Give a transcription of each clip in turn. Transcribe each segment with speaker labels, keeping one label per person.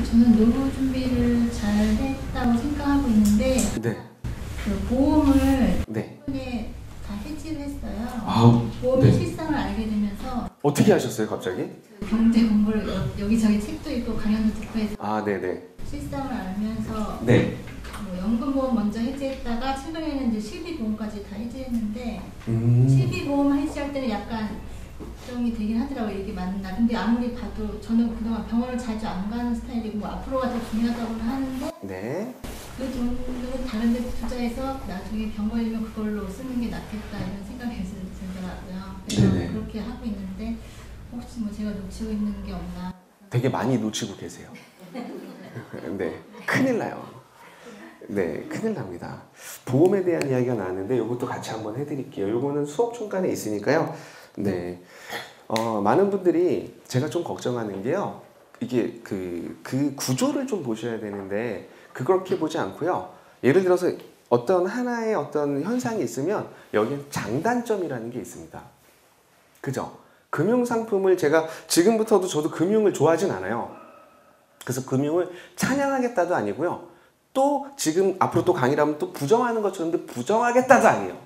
Speaker 1: 저는 노후 준비를 잘 했다고 생각하고 있는데
Speaker 2: 네.
Speaker 1: 그 보험을
Speaker 2: 네.
Speaker 1: 최근에 다 해지를 했어요.
Speaker 2: 아,
Speaker 1: 보험의
Speaker 2: 네.
Speaker 1: 실상을 알게 되면서
Speaker 2: 어떻게 하셨어요, 갑자기?
Speaker 1: 경제 공부를 여기저기 책도 읽고 강연도 듣고 해서
Speaker 2: 아, 네네.
Speaker 1: 실상을 알면서
Speaker 2: 네.
Speaker 1: 뭐 연금보험 먼저 해지했다가 최근에는 이제 실비보험까지 다 해지했는데 실비보험 해지할 때는 약간 걱정이 되긴 하더라고요. 이게 맞나. 근데 아무리 봐도 저는 그동안 병원을 자주 안 가는 스타일이고 뭐 앞으로가 더 중요하다고는 하는데
Speaker 2: 네.
Speaker 1: 그 정도는 다른 데 투자해서 나중에 병 걸리면 그걸로 쓰는 게 낫겠다 이런 생각이 들더라고요. 그래서
Speaker 2: 네네.
Speaker 1: 그렇게 하고 있는데 혹시 뭐 제가 놓치고 있는 게 없나.
Speaker 2: 되게 많이 놓치고 계세요. 네. 큰일 나요. 네, 큰일 납니다. 보험에 대한 이야기가 나왔는데 이것도 같이 한번 해드릴게요. 이거는 수업 중간에 있으니까요. 네, 많은 분들이 제가 좀 걱정하는 게요. 이게 그 구조를 좀 보셔야 되는데 그렇게 보지 않고요. 예를 들어서 어떤 하나의 어떤 현상이 있으면 여기는 장단점이라는 게 있습니다. 그죠? 금융상품을 제가 지금부터도 저도 금융을 좋아하진 않아요. 그래서 금융을 찬양하겠다도 아니고요. 또 지금 앞으로 또 강의를 하면 또 부정하는 것처럼 부정하겠다도 아니에요.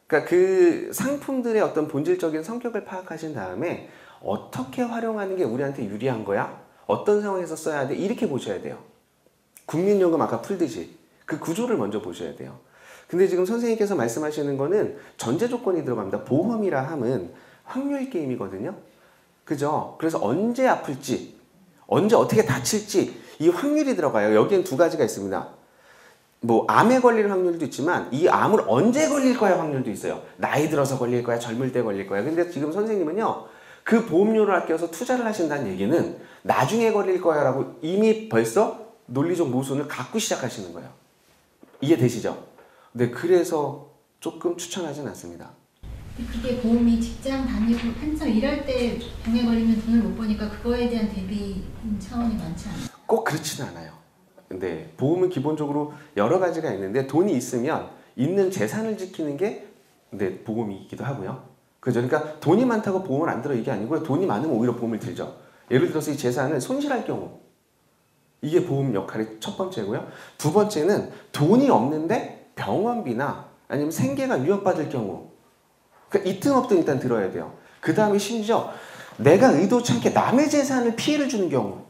Speaker 2: 그러니까 그 상품들의 어떤 본질적인 성격을 파악하신 다음에 어떻게 활용하는 게 우리한테 유리한 거야? 어떤 상황에서 써야 돼? 이렇게 보셔야 돼요. 국민연금 아까 풀듯이 그 구조를 먼저 보셔야 돼요. 근데 지금 선생님께서 말씀하시는 거는 전제 조건이 들어갑니다. 보험이라 함은 확률 게임이거든요. 그죠? 그래서 언제 아플지, 언제 어떻게 다칠지 이 확률이 들어가요. 여기엔 두 가지가 있습니다. 뭐 암에 걸릴 확률도 있지만 이 암을 언제 걸릴 거야 확률도 있어요. 나이 들어서 걸릴 거야, 젊을 때 걸릴 거야. 근데 지금 선생님은요. 그 보험료를 아껴서 투자를 하신다는 얘기는 나중에 걸릴 거야 라고 이미 벌써 논리적 모순을 갖고 시작하시는 거예요. 이해되시죠? 네, 그래서 조금 추천하진 않습니다.
Speaker 1: 그게 보험이 직장 다니고 한참 일할 때 병에 걸리면 돈을 못 버니까 그거에 대한 대비 차원이 많지 않아요?
Speaker 2: 꼭 그렇지는 않아요. 근데 보험은 기본적으로 여러 가지가 있는데 돈이 있으면 있는 재산을 지키는 게 보험이기도 하고요. 그죠? 그러니까 돈이 많다고 보험을 안 들어 이게 아니고요. 돈이 많으면 오히려 보험을 들죠. 예를 들어서 이 재산을 손실할 경우 이게 보험 역할이 첫 번째고요. 두 번째는 돈이 없는데 병원비나 아니면 생계가 위협받을 경우 그러니까 이뜬없든 일단 들어야 돼요. 그 다음에 심지어 내가 의도치 않게 남의 재산을 피해를 주는 경우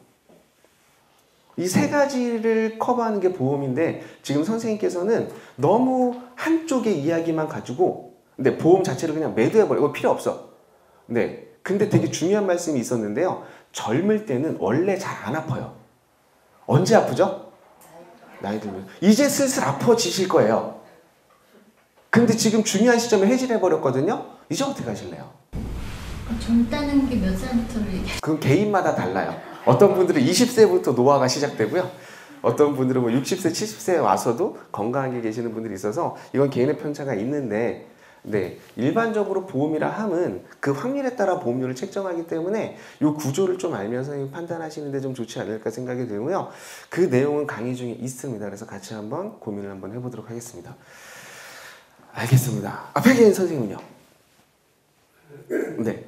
Speaker 2: 이 세 가지를 커버하는 게 보험인데 지금 선생님께서는 너무 한쪽의 이야기만 가지고 근데 보험 자체를 그냥 매도해버리고 필요 없어. 네. 근데 되게 중요한 말씀이 있었는데요. 젊을 때는 원래 잘 안 아파요. 언제 아프죠? 나이 들면. 이제 슬슬 아파지실 거예요. 근데 지금 중요한 시점에 해지를 해버렸거든요. 이제 어떻게 하실래요?
Speaker 1: 젊다는 게 몇 살부터를 얘기해요?
Speaker 2: 그건 개인마다 달라요. 어떤 분들은 20세부터 노화가 시작되고요. 어떤 분들은 뭐 60세, 70세에 와서도 건강하게 계시는 분들이 있어서 이건 개인의 편차가 있는데 네, 일반적으로 보험이라 함은 그 확률에 따라 보험료를 책정하기 때문에 이 구조를 좀 알면서 판단하시는데 좀 좋지 않을까 생각이 들고요. 그 내용은 강의 중에 있습니다. 그래서 같이 한번 고민을 한번 해보도록 하겠습니다. 알겠습니다. 앞에 선생님은요? 네.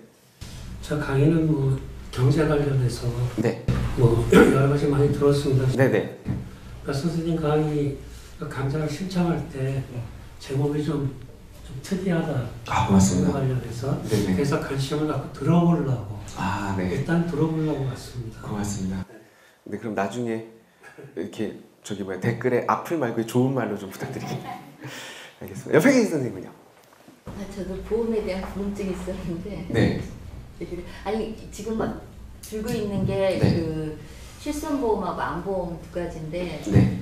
Speaker 3: 저 강의는 뭐 경제 관련해서
Speaker 2: 네.
Speaker 3: 뭐 여러 가지 많이 들었습니다.
Speaker 2: 네네.
Speaker 3: 그러니까 선생님 강의 강좌를 신청할 때 제목이 좀 특이하다.
Speaker 2: 아, 고맙습니다.
Speaker 3: 관련해서
Speaker 2: 네네.
Speaker 3: 그래서 관심을 갖고 들어보려고.
Speaker 2: 아, 네.
Speaker 3: 일단 들어보려고 왔습니다.
Speaker 2: 고맙습니다. 네, 그럼 나중에 이렇게 댓글에 악플 말고 좋은 말로 좀 부탁드릴게요. 알겠습니다. 옆에 계신 선생님은요?
Speaker 4: 저도 보험에 대한 궁금증이 있었는데
Speaker 2: 네.
Speaker 4: 아니 지금 막 들고 있는 게 그 실손보험하고 암보험 두 가지인데
Speaker 2: 네.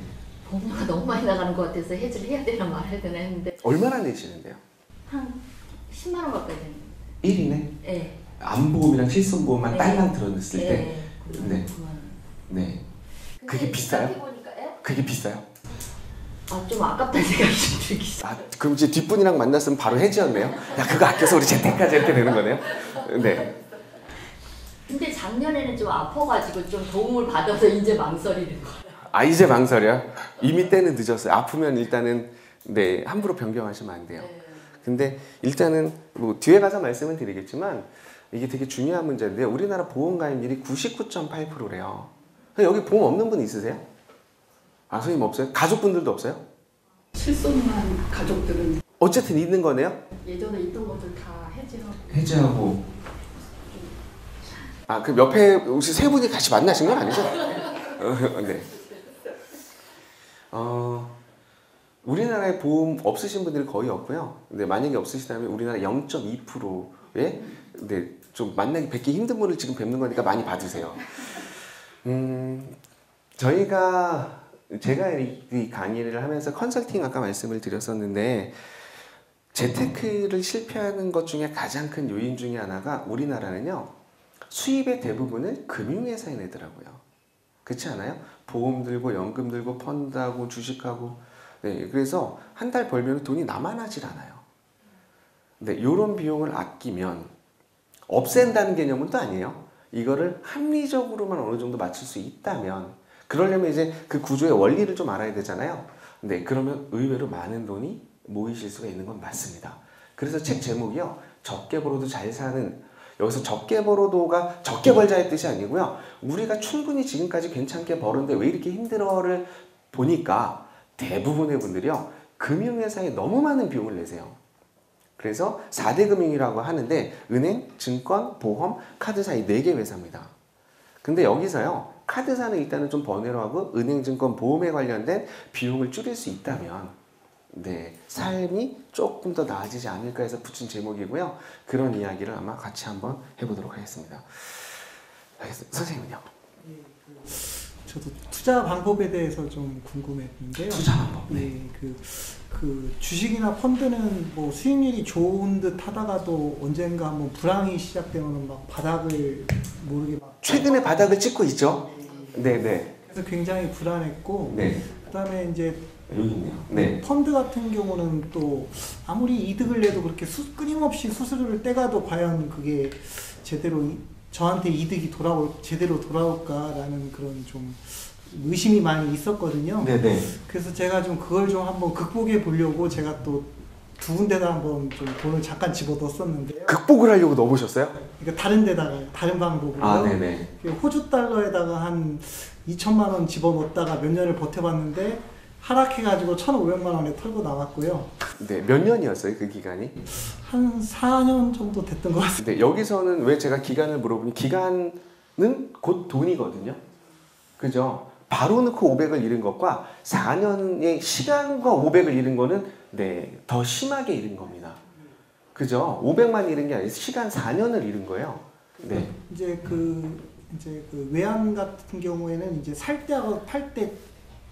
Speaker 4: 보험료가 너무 많이 나가는 것 같아서 해지를 해야 되나 말아야 되나 했는데
Speaker 2: 얼마나 내시는데요?
Speaker 4: 한 10만 원 가까이 되는
Speaker 2: 1인에?
Speaker 4: 네.
Speaker 2: 암보험이랑 실손보험만
Speaker 4: 네.
Speaker 2: 딸랑 들어냈을 때?
Speaker 4: 네.
Speaker 2: 네. 그게 비싸요? 그게 비싸요?
Speaker 4: 좀 아깝다는 생각이 좀 들기 시작해요.
Speaker 2: 그럼 이제 뒷분이랑 만났으면 바로 해지였네요? 야, 그거 아껴서 우리 재테크하자 이렇게 되는 거네요? 네.
Speaker 4: 근데 작년에는 좀 아파가지고 좀 도움을 받아서 이제 망설이는 거예요.
Speaker 2: 아, 이제 망설여? 이미 때는 늦었어요. 아프면 일단은 네, 함부로 변경하시면 안 돼요. 근데 일단은 뭐 뒤에 가서 말씀을 드리겠지만 이게 되게 중요한 문제인데 우리나라 보험 가입률이 99.8%래요. 여기 보험 없는 분 있으세요? 아, 선생님 없어요? 가족분들도 없어요?
Speaker 5: 실손만 가족들은
Speaker 2: 어쨌든 있는 거네요?
Speaker 5: 예전에 있던 것들 다 해제하고
Speaker 2: 해제하고. 아, 그 옆에 혹시 세 분이 같이 만나신 건 아니죠? 네. 우리나라에 보험 없으신 분들이 거의 없고요. 근데 만약에 없으시다면 우리나라 0.2%의 네, 좀 만나기 뵙기 힘든 분을 지금 뵙는 거니까 많이 받으세요. 제가 이 강의를 하면서 컨설팅 아까 말씀을 드렸었는데 재테크를 실패하는 것 중에 가장 큰 요인 중에 하나가 우리나라는요. 수입의 대부분을 금융회사에 내더라고요. 그렇지 않아요? 보험 들고 연금 들고 펀드하고 주식하고 네, 그래서 한 달 벌면 돈이 남아나질 않아요. 네, 이런 비용을 아끼면 없앤다는 개념은 또 아니에요. 이거를 합리적으로만 어느 정도 맞출 수 있다면 그러려면 이제 그 구조의 원리를 좀 알아야 되잖아요. 네, 그러면 의외로 많은 돈이 모이실 수가 있는 건 맞습니다. 그래서 책 제목이요. 적게 벌어도 잘 사는 여기서 적게 벌어도가 적게 벌자의 뜻이 아니고요. 우리가 충분히 지금까지 괜찮게 벌었는데 왜 이렇게 힘들어를 보니까 대부분의 분들이요. 금융회사에 너무 많은 비용을 내세요. 그래서 4대 금융이라고 하는데 은행, 증권, 보험, 카드사 이 4개 회사입니다. 근데 여기서요. 카드사는 일단은 좀 번외로 하고 은행, 증권, 보험에 관련된 비용을 줄일 수 있다면 네, 삶이 조금 더 나아지지 않을까 해서 붙인 제목이고요. 그런 이야기를 아마 같이 한번 해보도록 하겠습니다. 선생님은요?
Speaker 6: 저도 투자 방법에 대해서 좀 궁금했는데요.
Speaker 2: 투자 방법? 네.
Speaker 6: 네, 그 주식이나 펀드는 뭐 수익률이 좋은 듯 하다가도 언젠가 한번 불황이 시작되면 막 바닥을 모르게 막
Speaker 2: 최근에 바닥을 찍고 있죠? 네네.
Speaker 6: 그래서 굉장히 불안했고
Speaker 2: 네.
Speaker 6: 그다음에 이제
Speaker 2: 여기 있네요. 네.
Speaker 6: 펀드 같은 경우는 또 아무리 이득을 내도 그렇게 끊임없이 수수료를 떼가도 과연 그게 제대로 저한테 이득이 제대로 돌아올까라는 그런 좀 의심이 많이 있었거든요.
Speaker 2: 네네.
Speaker 6: 그래서 제가 좀 그걸 좀 한번 극복해 보려고 제가 또 두 군데다 한번 좀 돈을 잠깐 집어넣었었는데요.
Speaker 2: 극복을 하려고 넣어보셨어요?
Speaker 6: 그러니까 다른 데다가 다른 방법으로.
Speaker 2: 아, 네네.
Speaker 6: 호주 달러에다가 한 2천만 원 집어넣었다가 몇 년을 버텨봤는데 하락해가지고 1,500만 원에 털고 나왔고요.
Speaker 2: 네, 몇 년이었어요, 그 기간이?
Speaker 6: 한 4년 정도 됐던 것 같습니다.
Speaker 2: 네, 여기서는 왜 제가 기간을 물어보니 기간은 곧 돈이거든요. 그죠? 바로 넣고 500을 잃은 것과 4년의 시간과 500을 잃은 거는 네, 더 심하게 잃은 겁니다. 그죠? 500만 잃은 게 아니라 시간 4년을 잃은 거예요. 네.
Speaker 6: 이제 그 외환 같은 경우에는 이제 살 때하고 팔 때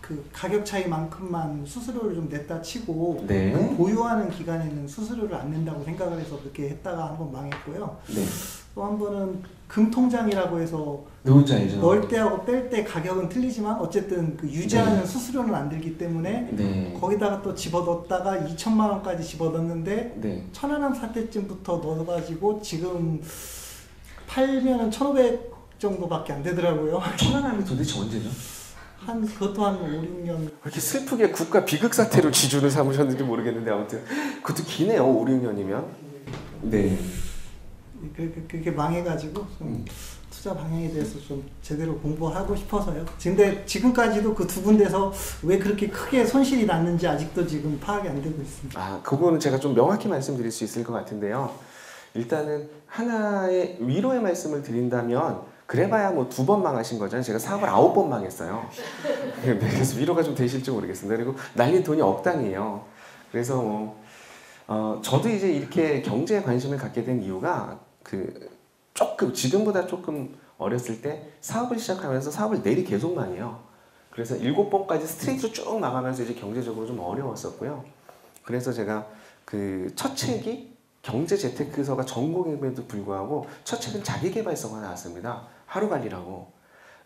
Speaker 6: 그 가격 차이만큼만 수수료를 좀 냈다 치고
Speaker 2: 네.
Speaker 6: 그 보유하는 기간에는 수수료를 안 낸다고 생각을 해서 그렇게 했다가 한번 망했고요.
Speaker 2: 네.
Speaker 6: 또 한 번은 금통장이라고 해서
Speaker 2: 누군지 알죠?
Speaker 6: 넣을 때하고 뺄 때 가격은 틀리지만 어쨌든 그 유지하는
Speaker 2: 네.
Speaker 6: 수수료는 안 들기 때문에
Speaker 2: 네. 거기다가
Speaker 6: 또 집어넣었다가 2천만 원까지 집어넣는데
Speaker 2: 네.
Speaker 6: 천안함 사태쯤부터 넣어가지고 지금 팔면은 1,500 정도밖에 안 되더라고요.
Speaker 2: 천안함이 도대체 언제죠?
Speaker 6: 그것도 한 5, 6년.
Speaker 2: 왜 이렇게 슬프게 국가 비극 사태로 기준을 삼으셨는지 모르겠는데 아무튼 그것도 기네요. 5, 6년이면. 네.
Speaker 6: 그렇게 망해가지고 좀 투자 방향에 대해서 좀 제대로 공부하고 싶어서요. 근데 지금까지도 그 두 군데서 왜 그렇게 크게 손실이 났는지 아직도 지금 파악이 안 되고 있습니다.
Speaker 2: 아, 그거는 제가 좀 명확히 말씀드릴 수 있을 것 같은데요. 일단은 하나의 위로의 말씀을 드린다면 그래봐야 뭐 2번 망하신 거잖아요. 제가 사업을 9번 망했어요. 네, 그래서 위로가 좀 되실지 모르겠습니다. 그리고 날린 돈이 억당이에요. 그래서 저도 이제 이렇게 경제에 관심을 갖게 된 이유가 지금보다 조금 어렸을 때 사업을 시작하면서 사업을 내리 계속 망해요. 그래서 7번까지 스트레이트로 쭉 나가면서 이제 경제적으로 좀 어려웠었고요. 그래서 제가 첫 책이 경제 재테크서가 전공임에도 불구하고 첫 책은 자기계발서가 나왔습니다. 하루관리라고.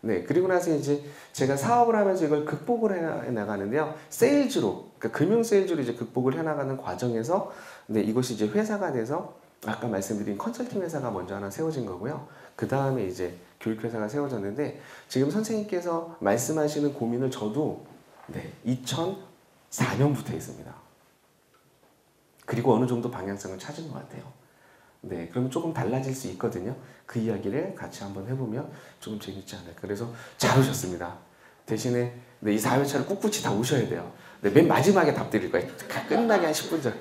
Speaker 2: 네, 그리고 나서 이제 제가 사업을 하면서 이걸 극복을 해 나가는데요. 세일즈로, 그러니까 금융 세일즈로 이제 극복을 해 나가는 과정에서 네, 이것이 이제 회사가 돼서 아까 말씀드린 컨설팅 회사가 먼저 하나 세워진 거고요. 그 다음에 이제 교육회사가 세워졌는데 지금 선생님께서 말씀하시는 고민을 저도 네, 2004년부터 했습니다. 그리고 어느 정도 방향성을 찾은 것 같아요. 네, 그러면 조금 달라질 수 있거든요. 그 이야기를 같이 한번 해보면 조금 재밌지 않을까. 그래서 잘 오셨습니다. 대신에 이 4회차를 꿋꿋이 다 오셔야 돼요. 맨 마지막에 답 드릴 거예요. 끝나기 한 10분 전.